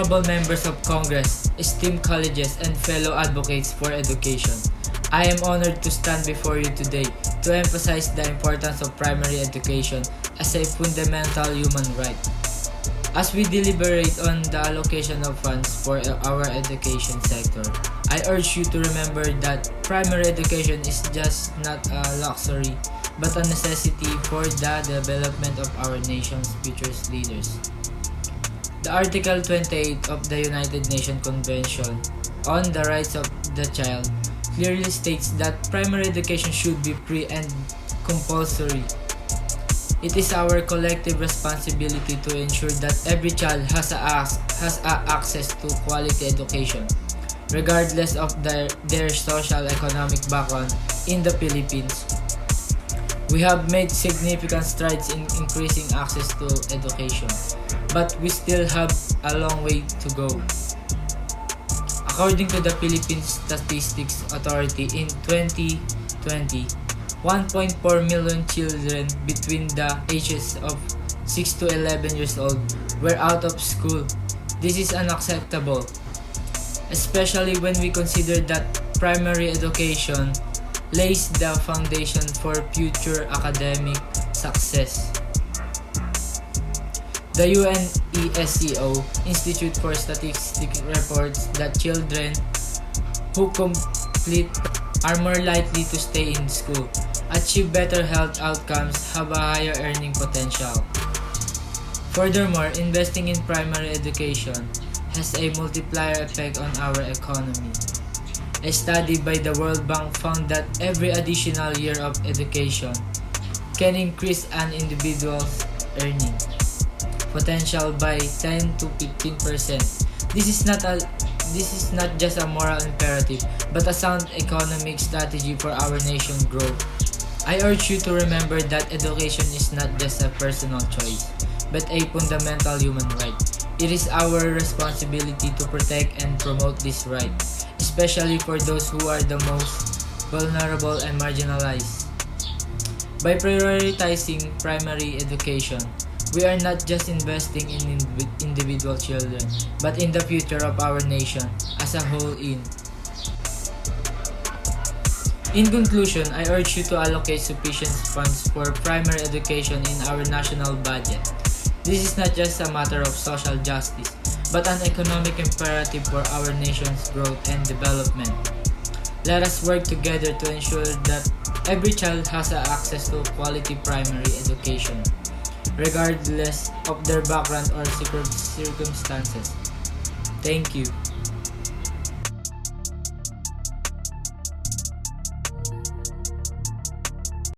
honorable members of Congress, esteemed colleges, and fellow advocates for education, I am honored to stand before you today to emphasize the importance of primary education as a fundamental human right. As we deliberate on the allocation of funds for our education sector, I urge you to remember that primary education is just not a luxury but a necessity for the development of our nation's future leaders. The Article 28 of the United Nations Convention on the Rights of the Child clearly states that primary education should be free and compulsory. It is our collective responsibility to ensure that every child has access to quality education, regardless of their social economic background in the Philippines. We have made significant strides in increasing access to education, but we still have a long way to go. According to the Philippine Statistics Authority, in 2020, 1.4 million children between the ages of 6 to 11 years old were out of school. This is unacceptable, especially when we consider that primary education lays the foundation for future academic success. The UNESCO Institute for Statistics reports that children who complete are more likely to stay in school, achieve better health outcomes, have a higher earning potential. Furthermore, investing in primary education has a multiplier effect on our economy. A study by the World Bank found that every additional year of education can increase an individual's earning potential by 10 to 15%. This is not just a moral imperative, but a sound economic strategy for our nation's growth. I urge you to remember that education is not just a personal choice, but a fundamental human right. It is our responsibility to protect and promote this right, especially for those who are the most vulnerable and marginalized. By prioritizing primary education, we are not just investing in individual children, but in the future of our nation as a whole. In conclusion, I urge you to allocate sufficient funds for primary education in our national budget. This is not just a matter of social justice, but an economic imperative for our nation's growth and development. Let us work together to ensure that every child has access to quality primary education, regardless of their background or circumstances. Thank you.